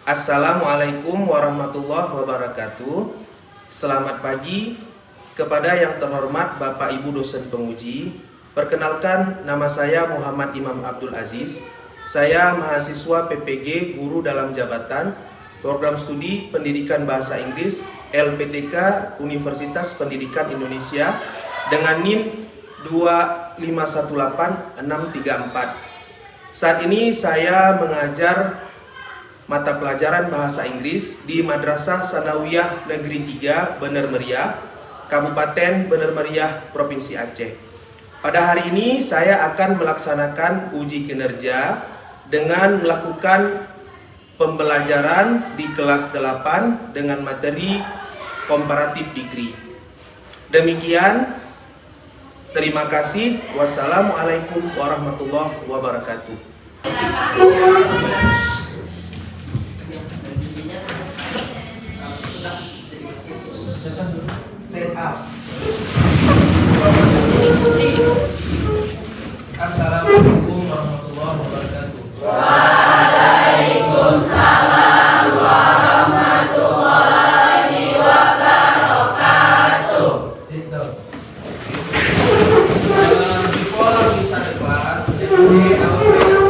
Assalamualaikum warahmatullahi wabarakatuh. Selamat pagi kepada yang terhormat Bapak Ibu dosen penguji. Perkenalkan, nama saya Muhammad Imam Abdul Aziz. Saya mahasiswa PPG Guru dalam Jabatan Program Studi Pendidikan Bahasa Inggris LPTK Universitas Pendidikan Indonesia dengan NIM 2518634. Saat ini saya mengajar mata pelajaran bahasa Inggris di Madrasah Sanawiyah Negeri 3 Bener Meriah, Kabupaten Bener Meriah, Provinsi Aceh. Pada hari ini saya akan melaksanakan uji kinerja dengan melakukan pembelajaran di kelas 8 dengan materi komparatif degree. Demikian, terima kasih. Wassalamualaikum warahmatullahi wabarakatuh. Stand up. Assalamualaikum warahmatullahi wabarakatuh. Waalaikumsalam warahmatullahi wabarakatuh. Sit down. Before we start the class, let's say our prayer.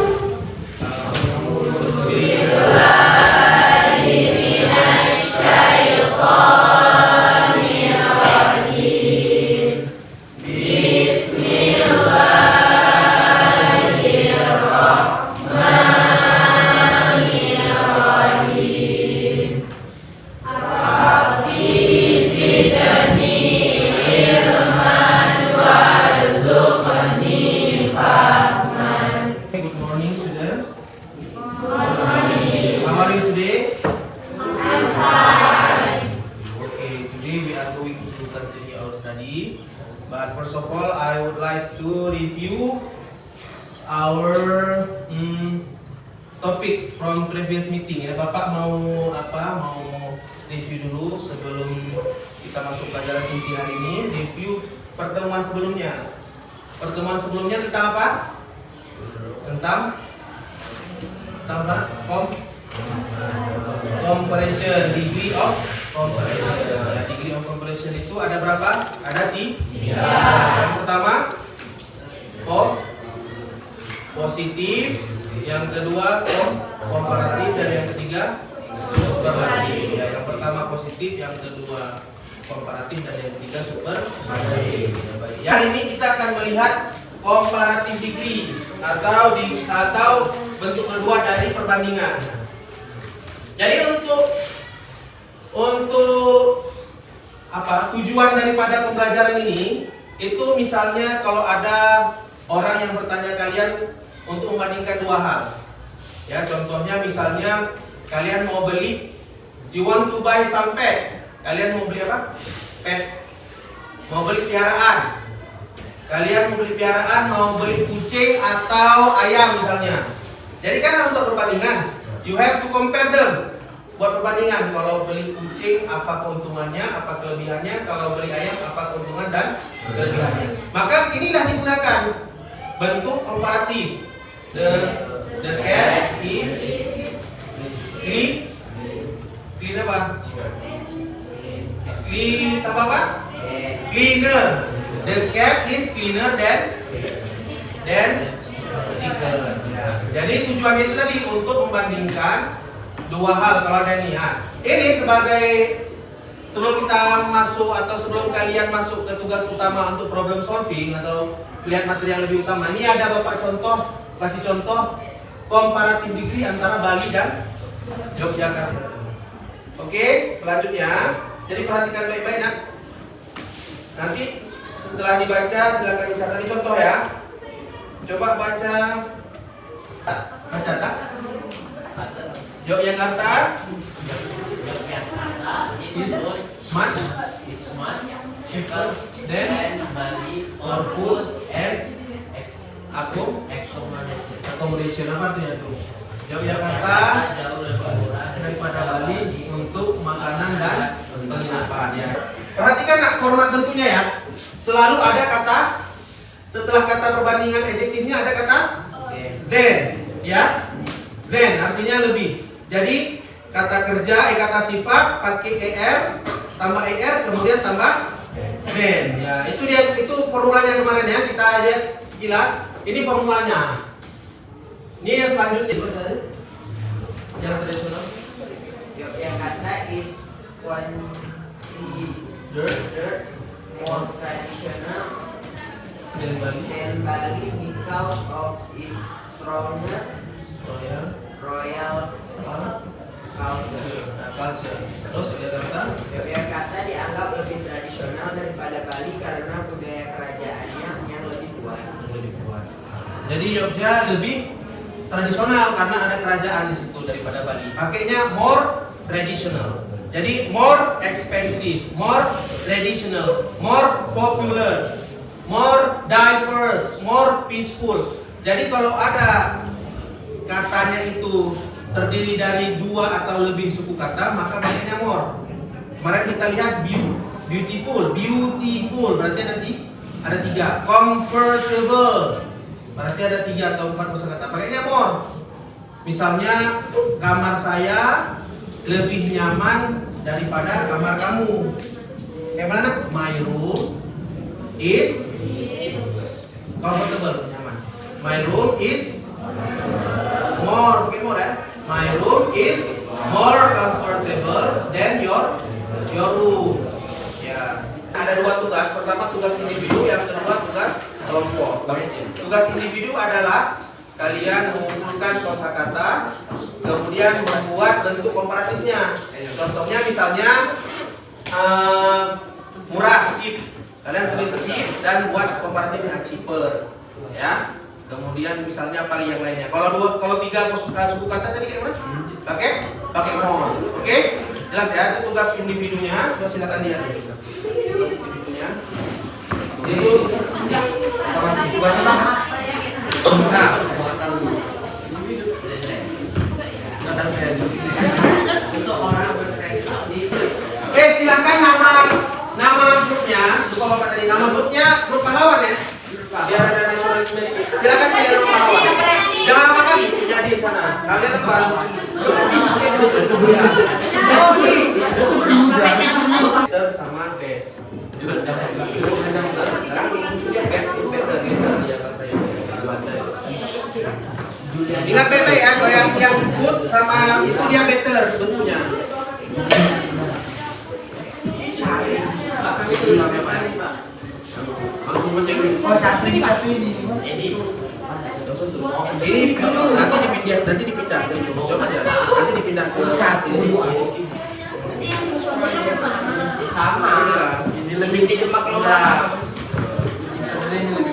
Good morning, students. Good morning. How are you today? I'm fine. Okay, today we are going to continue our study. But first of all, I would like to review our topic from previous meeting ya. Bapak mau review dulu sebelum kita masuk pelajaran inti hari ini. Review pertemuan sebelumnya. Pertemuan sebelumnya tentang apa? Tentang apa? Comparison, degree of comparison. Degree of comparison itu ada berapa? Ada 3. Yang pertama positif, yang kedua komparatif, dan yang ketiga superlatif. Ya, yang pertama positif, yang kedua komparatif, dan yang ketiga superlatif. Ya, hari ini kita akan melihat komparatif degree atau bentuk kedua dari perbandingan. Jadi untuk tujuan daripada pembelajaran ini itu misalnya kalau ada orang yang bertanya kalian untuk membandingkan dua hal. Ya, contohnya misalnya kalian mau beli, you want to buy some pet. Kalian mau beli apa? Pet. Mau beli piaraan. Kalian mau beli piaraan, mau beli kucing atau ayam misalnya. Jadi kan harus buat perbandingan. You have to compare them. Buat perbandingan. Kalau beli kucing apa keuntungannya, apa kelebihannya. Kalau beli ayam apa keuntungan dan kelebihannya. Maka inilah digunakan bentuk komparatif. The cat is clean apa? Clean apa? Cleaner. The cat is cleaner than chicken. Jadi tujuannya itu tadi untuk membandingkan dua hal. Kalau ada niat. Ini sebagai sebelum kita masuk atau sebelum kalian masuk ke tugas utama untuk problem solving atau lihat materi yang lebih utama. Ini ada Bapak kasih contoh komparatif degree antara Bali dan Yogyakarta. Oke, selanjutnya. Jadi perhatikan baik-baik nak. Nanti setelah dibaca silakan dicatat. Ini contoh ya. Coba baca tak? Yogyakarta is much cheaper than Bali for food and accommodation. Apa artinya itu? Yogyakarta jauh lebih murah daripada Bali untuk makanan dan penginapan ya. Perhatikan nak format bentuknya ya. Selalu ada kata setelah kata perbandingan adjektifnya ada kata then ya. Then artinya lebih. Jadi kata kerja, kata sifat pakai er, tambah er, kemudian tambah been. Ya, itu formulanya kemarin ya, kita lihat sekilas. Ini formulanya. Ini yang selanjutnya yang tradisional. Yang kata is considered more traditional Dan Bali. than Bali because of its stronger royal culture. Culture. Terus Yogyakarta. Yogyakarta dianggap lebih tradisional daripada Bali karena budaya kerajaannya yang lebih kuat. Jadi Jogja lebih tradisional karena ada kerajaan di situ daripada Bali. Pakainya more traditional. Jadi more expensive, more traditional, more popular, more diverse, more peaceful. Jadi kalau ada katanya itu terdiri dari 2 atau lebih suku kata, maka pakainya more. Kemarin kita lihat beautiful, berarti ada 3. Comfortable, berarti ada 3 atau 4 kosakata. Pakainya more. Misalnya kamar saya lebih nyaman daripada kamar kamu. Kayak mana? My room is comfortable, nyaman. My room is more, pakai more ya. My room is more comfortable than your room. Ya. Ada 2 tugas. Pertama tugas individu, yang kedua tugas kelompok. Tugas individu adalah kalian mengumpulkan kosakata, kemudian membuat bentuk komparatifnya. Contohnya misalnya murah, cheap. Kalian tulis cheap dan buat komparatifnya cheaper, ya. Kemudian misalnya apa yang lainnya. Kalau 3 suku kata tadi kayak mana? Pakai more. Oke? Jelas ya? Itu tugas individunya. Coba silakan lihat. Tugas individunya. Itu sama sini. Nah, oke, silakan nama grupnya. Lupa bapak tadi nama grupnya grup pahlawan ya. Biar ada nasionalisme dikit. Silakan pilih nama pahlawan. Jangan lama kali jadi di sana. Kalian apa? Sama base. Ingat beta ya, kalau yang good sama itu dia better bentuknya. Ini nanti dipindah. Coba aja. Nanti dipindah ke Sama. Ini lebih didemak lokal.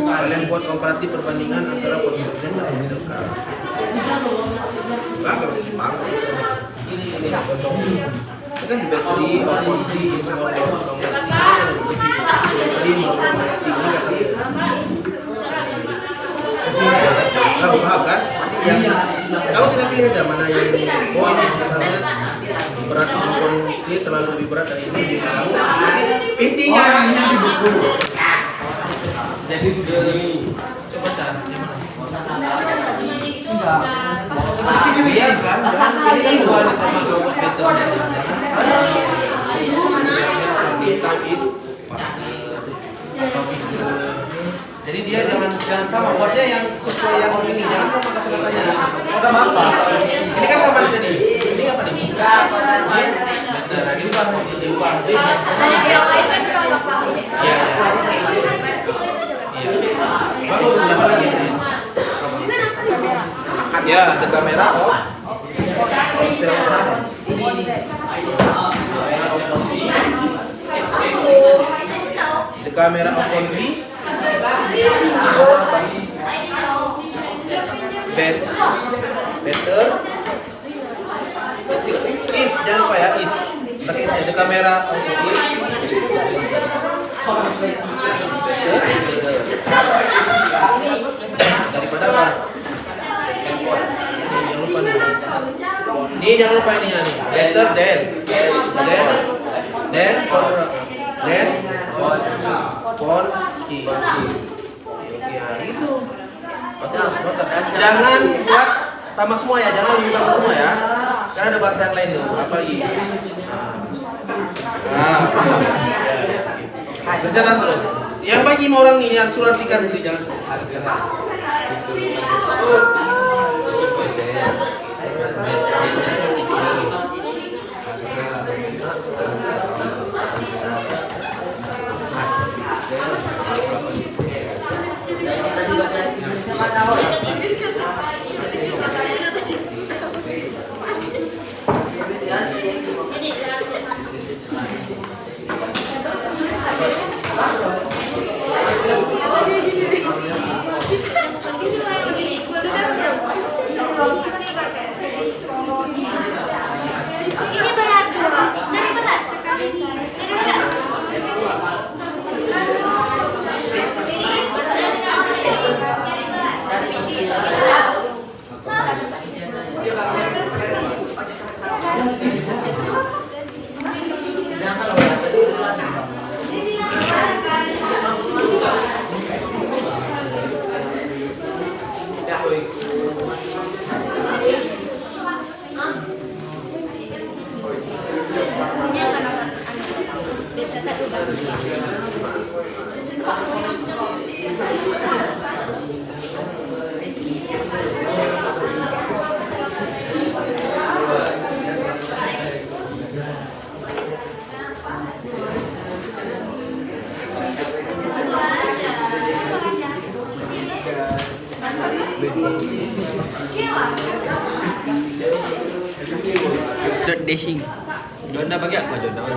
Kalian buat komparatif perbandingan antara konsumsi dan hasil kar. Enggak bisa dipakai. Ini contohnya. Itu kan di battery opposisi is more domestic. Battery more domestic ini kata dia. Kamu paham kan? Nanti yang kamu tinggal pilih aja mana yang oh ini misalnya berat konsumsi terlalu lebih berat dari ini. Kamu nanti intinya di buku. Jadi coba cari di mana? Enggak. Iya kan? Ini gua sama gawat better. Misalnya something time is faster atau bigger. Jadi dia jangan sama buatnya yang sesuai yang ini, jangan sama kata-katanya. Udah apa? Ini kan sama nih tadi. Ini apa nih? Nah, diubah. Iya. Bagus, apa lagi? Ya, the camera off. The camera of Fonzi. Better. Is, jangan lupa ya, is. Pakai is, the camera of is. Daripada apa? Ini jangan lupa ini ya nih. Better than for ya itu. Jangan buat sama semua ya, jangan lupa semua ya. Kan ada bahasa yang lain loh, apa lagi? Nah, kerjakan terus. Yang bagi orang nih yang suruh artikan diri jangan. Ini berat tuh. Jadi berat. Jadi berat. Dot dashing. Jonda bagi aku Jonda.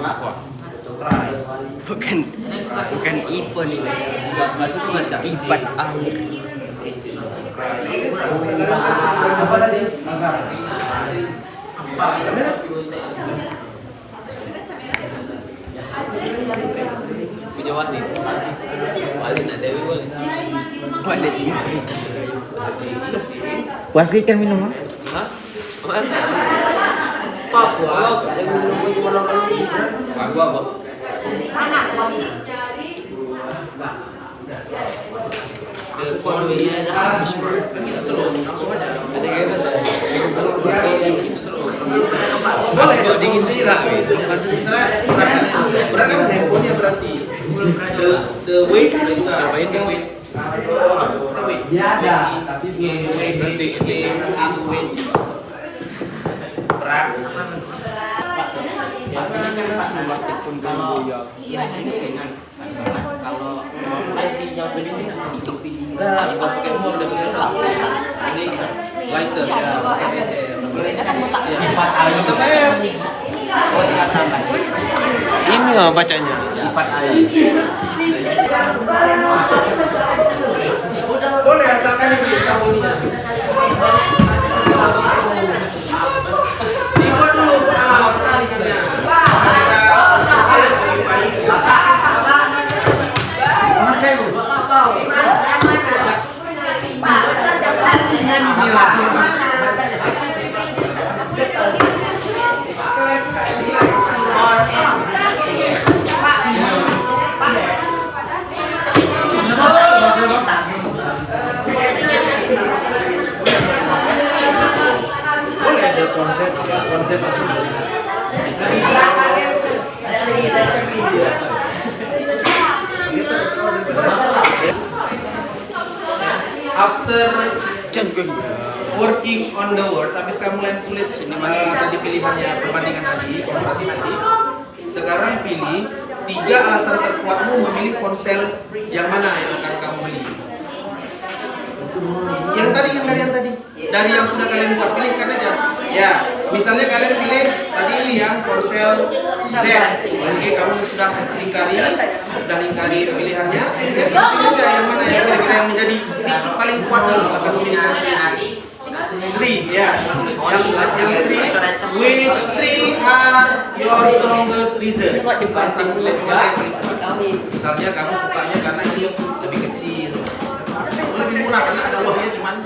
Aku. Price. Bukan ipon ini. Ipat air. Apa tadi? Kamera? Pujawati. Wali nak Dewi boleh. Boleh. Puas ikan minum. Hah? Papua. Aku apa? The phone is terus langsung aja. Boleh Kok dingin sih lah. misalnya berat kan handphonenya berarti the weight ada juga. Cobain dong. Weight. Weight. Dia ada, tapi weight weight berat. Enggak pakai umur udah pakai ini lighter ya. Ini nggak bacanya? Boleh asalkan ibu tahu ininya. Ibu dulu pertandingannya. Boleh ada konsep langsung. After working on the words, habis kamu mulai tulis tadi pilihannya perbandingan tadi, komparatif tadi. Sekarang pilih 3 alasan terkuatmu memilih ponsel yang mana yang akan kamu beli. Yang tadi, dari yang sudah kalian buat, pilihkan aja. Ya, misalnya kalian pilih tadi yang ponsel Z. Oke, kamu sudah lingkari pilihannya. Kemudian pilih aja yang mana yang kira-kira yang menjadi titik paling kuat nih akan memilih ponsel itu. 3, ya. Yang 3, which 3 are your strongest reason? Alasanmu yang paling kuat. Misalnya kamu sukanya karena ini lebih kecil, lebih murah karena ada uangnya cuman.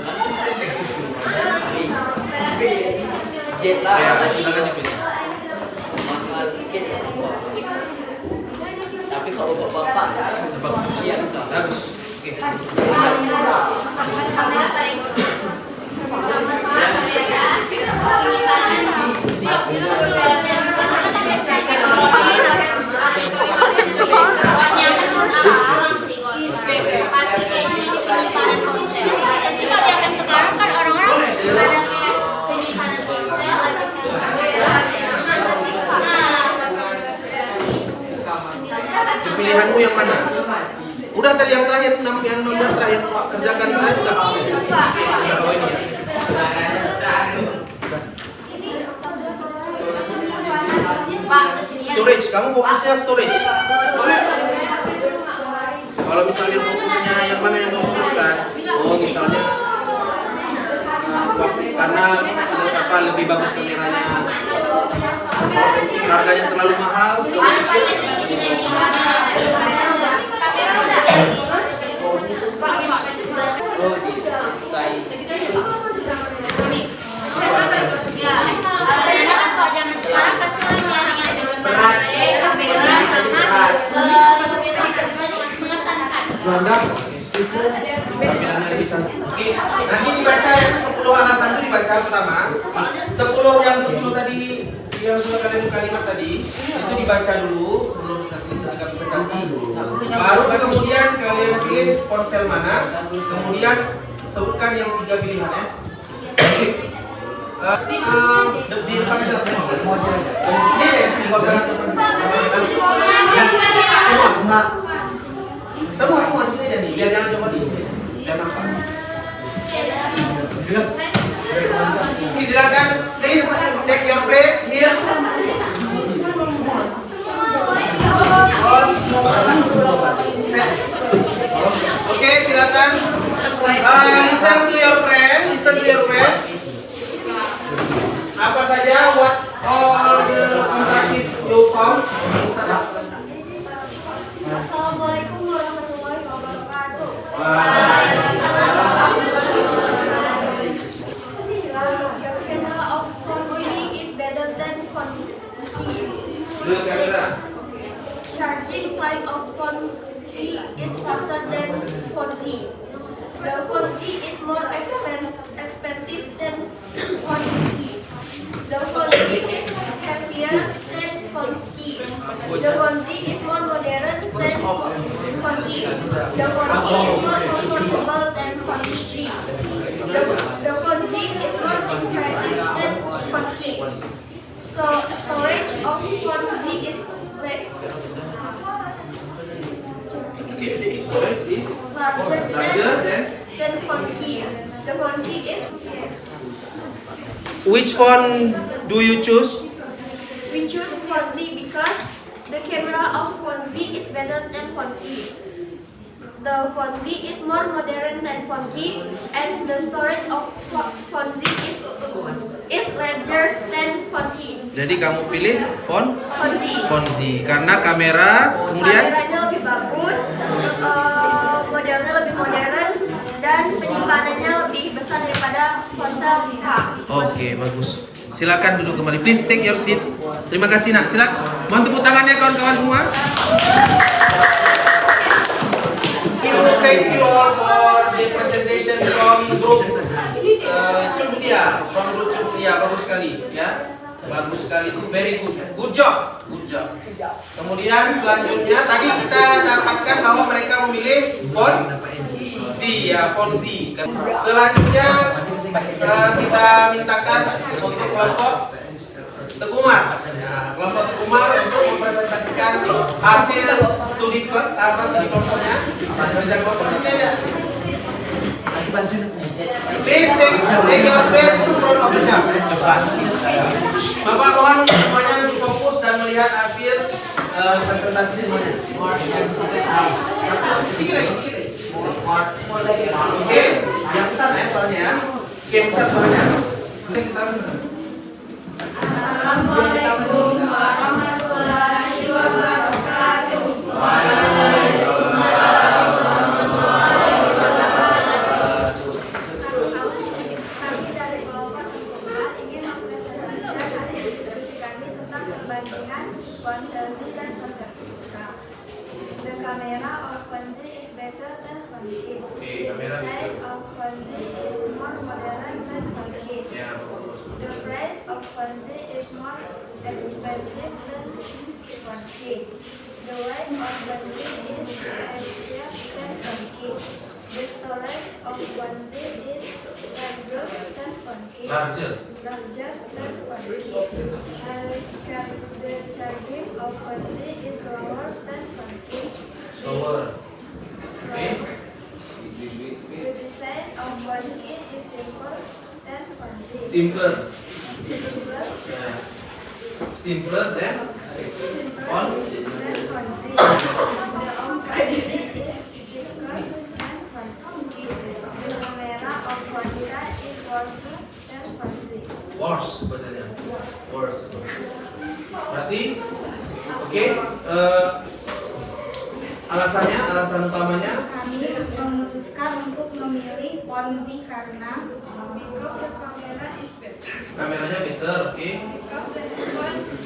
Jet lah. Ya, silakan dipilih. Tapi kalau bapak iya betul. Bagus. Oke. Kamera paling. dari yang terakhir, yang nomor terakhir, kerjakan terakhir udah. Oh ini ya. Storage, kamu fokusnya storage. Kalau misalnya fokusnya yang mana yang kamu fokuskan? Oh misalnya karena apa lebih bagus kameranya, harganya terlalu mahal. Oh, diselesai. Tampilannya lebih cantik. Oke, nanti dibaca ya 10 alasan itu dibaca pertama. 10 tadi yang sudah kalian kalimat tadi itu dibaca dulu sebelum kita presentasi. Baru kemudian kalian pilih ponsel mana, kemudian sebutkan yang 3 pilihan ya. Oke. Di depan aja semua. Sini deh, sini nggak usah semua di sini jadi biar jangan coba di sini. Biar nampak. Silakan, please take your place here. Oke, silakan. Listen to your friend. Apa saja what all the interactive you found? Assalamualaikum warahmatullahi wabarakatuh. Camera of phone is better than phone key. Charging time of phone key is faster than phone key. The phone key is more expensive than phone key. The phone key is heavier than phone key. The phone key is more modern than phone key. The phone key is more comfortable than phone key. The phone key is more impressive than phone key. So storage of phone key is larger than phone key. The phone key is. Which phone do you choose? We choose phone Z because the camera of phone Z is better than phone key. The phone Z is more modern than phone key, and the storage of phone Z is larger than phone key. Jadi kamu pilih phone Z karena kamera kemudian kameranya lebih bagus, modelnya lebih modern, dan penyimpanannya lebih besar daripada ponsel H. Oke, bagus. Silakan duduk kembali. Please take your seat. Terima kasih nak. Silakan. Mohon tepuk tangannya kawan-kawan semua. Thank you all for the presentation from group Cukdia. Bagus sekali ya. Bagus sekali itu, very good. Good job. Kemudian selanjutnya tadi kita dapatkan bahwa mereka memilih phone Z ya, phone Z. Selanjutnya kita mintakan untuk kelompok Tekumar. Kelompok Tekumar untuk mempresentasikan hasil studi kelompoknya. Kerja kelompok di sini aja. Please take your place in front of the class. Bapak mohon semuanya fokus dan melihat hasil presentasi semuanya. Sedikit lagi. Oke, yang besar ya suaranya ya. Oke, besar suaranya. Assalamualaikum warahmatullahi wabarakatuh. Kami dari kelompok Tekumar ingin mempresentasikan hasil diskusi kami tentang perbandingan ponsel Z dan ponsel K. The camera of phone Z is better than phone K. The design of phone Z is more modern than phone K. The price of phone Z is more expensive than phone K. The weight of phone Z is heavier than phone K. The storage of phone Z is larger than phone K. Larger. Than phone K. The charging of phone Z is lower than phone K. Slower. Okay. The design of body is simple and fancy. Simpler. Simpler Yeah. Simpler than on. and fancy. The outside is thicker and fancy. The camera of Vanilla is worse and fancy. Worse bahasanya. Worse. Berarti, oke. Alasan utamanya. Kami memutuskan untuk memilih Ponzi karena Because the camera is better. Kameranya better, oke. Because the quality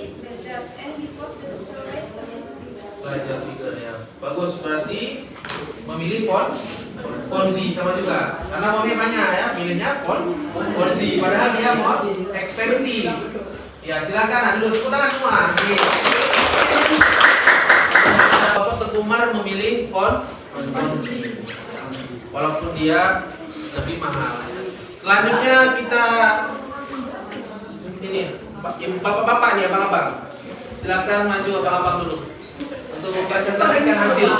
is better and because the storage is bigger. Belajar bigger ya. Bagus, berarti memilih Ponzi sama juga. Karena uangnya banyak ya, milihnya Ponzi. Padahal dia mau ekspansi. Ya silakan, dulu tepuk tangan semua. Oke. Bapak Teguh Umar memilih Ponzi. Walaupun dia lebih mahal. Selanjutnya kita ini bapak-bapak nih, abang-abang. Silakan maju abang-abang dulu untuk mempresentasikan hasil.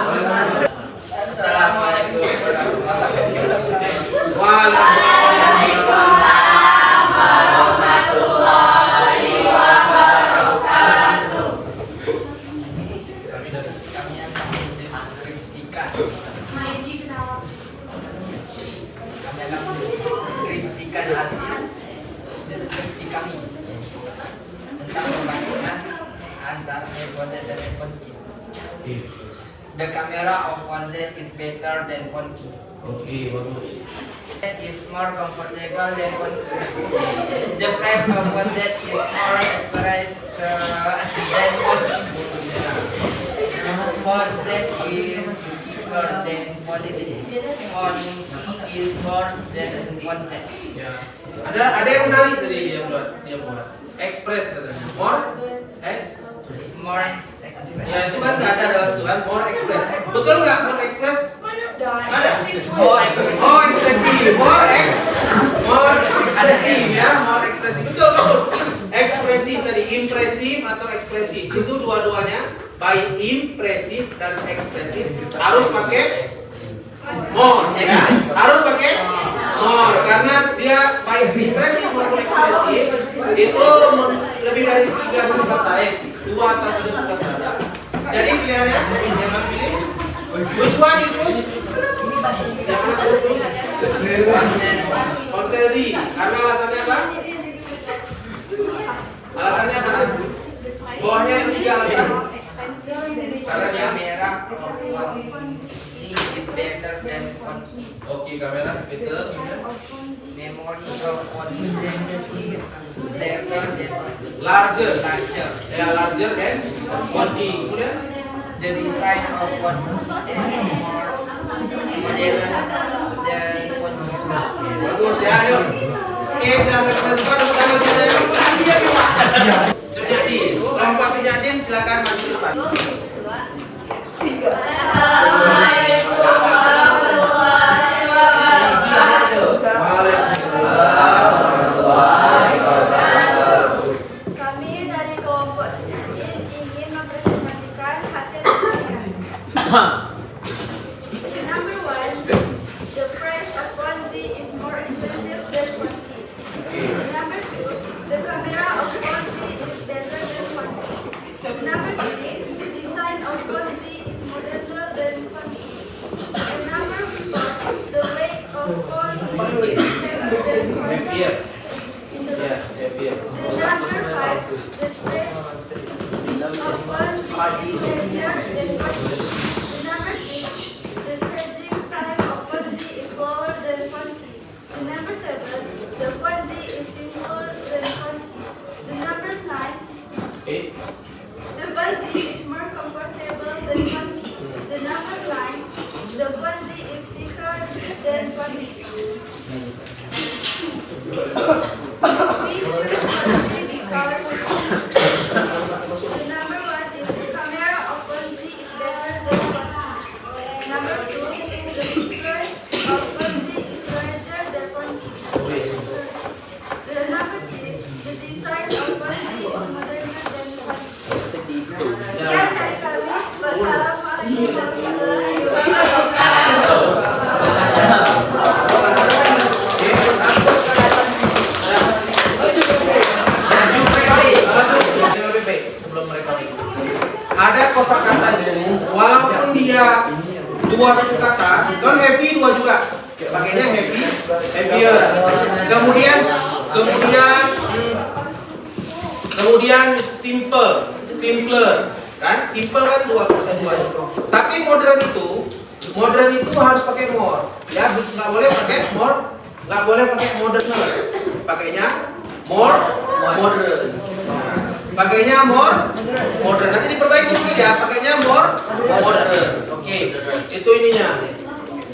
Assalamualaikum warahmatullahi wabarakatuh. Waalaikumsalam. Kami akan mendeskripsikan hasil deskripsi kami tentang perbandingan antara iPhone Z dan iPhone Q. The camera of iPhone Z is better than iPhone Q. Oke, bagus. It is more comfortable than iPhone Q. The price of iPhone Z is more expressed than iPhone Q. iPhone Z is thicker than iPhone Q. iPhone Q is worse than iPhone Z. Ya. Ada yang menarik tadi dia buat. Express katanya. More More express. Ya itu kan nggak ada dalam itu kan. More express. Betul nggak? More express? Ada. More express. More ekspresif. More ekspresif ya. More ekspresif. Betul, bagus. Ekspresif tadi, impresif atau ekspresif. Itu dua-duanya baik impresif dan ekspresif harus pakai more ya. Harus pakai more karena dia baik impresif maupun ekspresif itu lebih dari 3 suku kata, 2 atau 3 suku kata. Jadi pilihannya yang akan pilih which one you choose? Yang mana kamu choose? Konsensi. Karena alasannya apa? Alasannya apa? Bawahnya yang 3 alasan. Karena dia Camera of iPhone Z is better than iPhone Q. oke, kamera is better. Memory of iPhone Z is larger than Larger. larger. Ya, larger than 1D. Kemudian The design of iPhone Z is more modern than iPhone Q. bagus ya, ayo. Oke, silakan ke depan, tepuk tangan saudara. Cunyadin, kelompok Cunyadin silakan maju ke depan. Kami dari kelompok Cunyadin ingin mempresentasikan hasil kesehatan. Number 1, the price of Ponzi is more expensive than Ponzi. Number 2, the camera of Ponzi is better than Ponzi. Number 3, the design of Ponzi is moderner than Ponzi. And number 4, the weight of Ponzi is heavier than Ponzi. Heavier. Ya, heavier. Number 5, the stretch of Ponzi is heavier than Ponzi. Number 6, the stretching time of Ponzi is slower than Ponzi. Number 7, the Ponzi is simpler than Ponzi. Number 9, Eight. the Ponzi is more comfortable than Ponzi. Number 9, the Ponzi is thicker than Ponzi. We choose Ponzi because heavier. Kemudian simpler, kan? Simple kan dua. Tapi modern itu harus pakai more, ya. Nggak boleh pakai more, nggak boleh pakai moderner. Pakainya more modern. Pakainya more modern. Nanti diperbaiki sedikit ya. Pakainya more modern. Oke, itu ininya.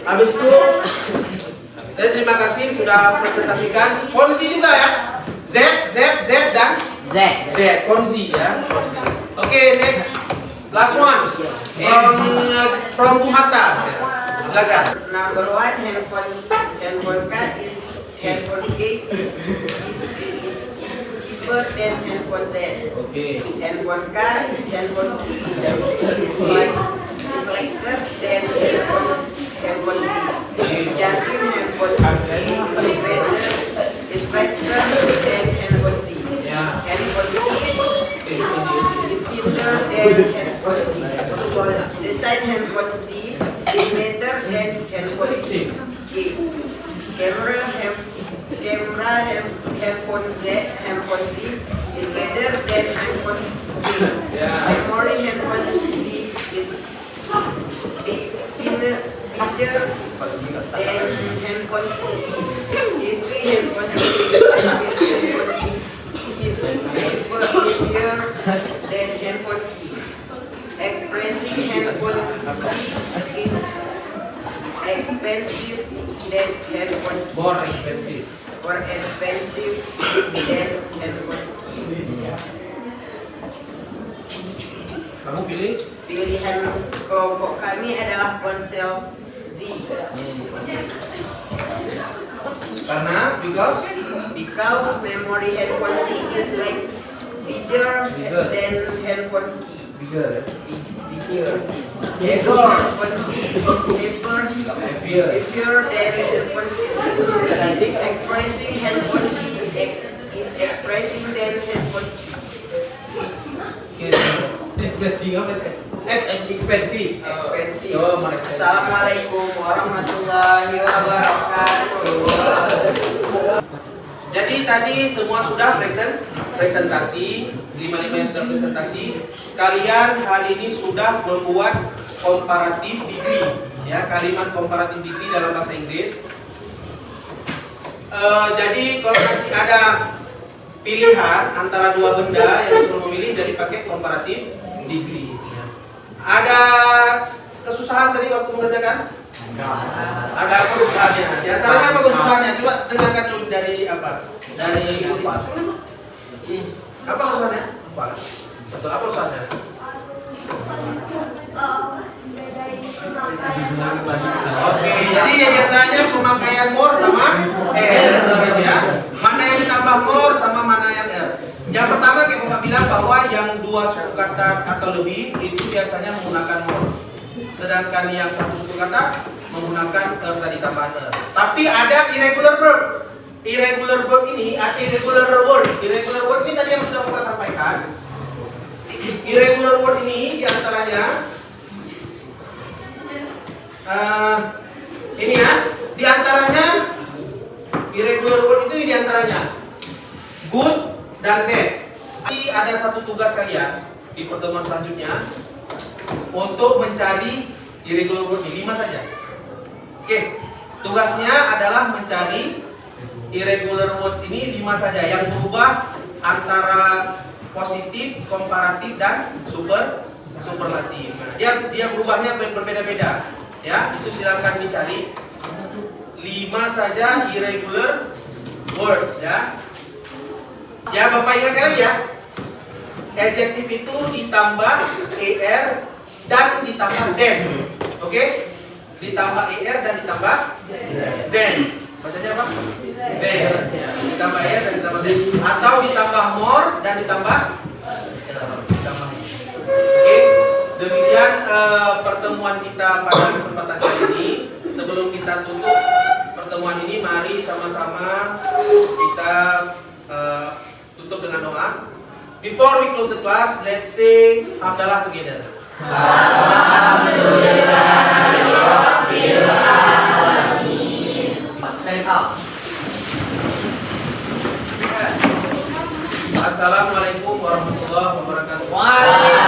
Habis itu saya terima kasih sudah presentasikan. Ponzi juga ya. Z dan Z. Ponzi ya. Oke, next. Last one. From Bung Hatta. Silakan. Number one, handphone K is cheaper than handphone Z. Oke. Handphone K is lighter than handphone Z. Charging handphone K is faster than handphone Z. Ya. Handphone K is simpler than handphone Z. Design handphone Z is better than handphone K. Camera handphone Z is better than handphone K. Memory handphone Z is bigger than handphone K. History handphone Z is heavier than handphone K. Expressing handphone Z is expensive than handphone K. More expensive. More expensive than handphone K. Kamu pilih? Pilihan kelompok kami adalah ponsel Z. Karena because Memory handphone Z is like bigger than handphone K. bigger. Bigger. Handphone Z is heavier than handphone K. Expressing handphone Z is expressing than handphone K. Expensive apa? Expensive. Oh, more expensive. Assalamualaikum warahmatullahi wabarakatuh. Jadi tadi semua sudah presentasi, 5 yang sudah presentasi. Kalian hari ini sudah membuat comparative degree, ya, kalimat comparative degree dalam bahasa Inggris. Jadi kalau nanti ada pilihan antara dua benda yang disuruh memilih, jadi pakai comparative degree. Ada kesusahan tadi waktu mengerjakan? Ada apa kesusahannya? Di antaranya apa kesusahannya? Coba dengarkan dulu dari apa? Dari apa kesusahannya? Betul, apa kesusahannya? Oke, jadi yang diantaranya pemakaian more sama ya. Mana yang ditambah more sama mana yang Yang pertama kayak Bapak bilang bahwa yang dua suku kata atau lebih itu biasanya menggunakan more. Sedangkan yang satu suku kata menggunakan tadi tambahan Tapi ada irregular verb. Irregular verb ini, irregular word ini tadi yang sudah Bapak sampaikan. Irregular word ini diantaranya ini ya, diantaranya irregular word itu diantaranya good dan bad. Jadi ada satu tugas kalian di pertemuan selanjutnya untuk mencari irregular word ini 5 saja. Oke, tugasnya adalah mencari irregular words ini 5 saja yang berubah antara positif, komparatif dan superlatif. Nah, dia berubahnya berbeda-beda. Ya, itu silakan dicari 5 saja irregular words ya. Ya, Bapak ingatkan lagi ya. Adjektif itu ditambah er dan ditambah then. Oke? Ditambah er dan ditambah then. Bacanya apa? Then. Ya, ditambah er dan ditambah then. Atau ditambah more dan ditambah. Oke? Demikian pertemuan kita pada kesempatan kali ini. Sebelum kita tutup pertemuan ini, mari sama-sama kita tutup dengan doa. Before we close the class, let's say Hamdalah together. Assalamualaikum warahmatullahi wabarakatuh. Waalaikumsalam.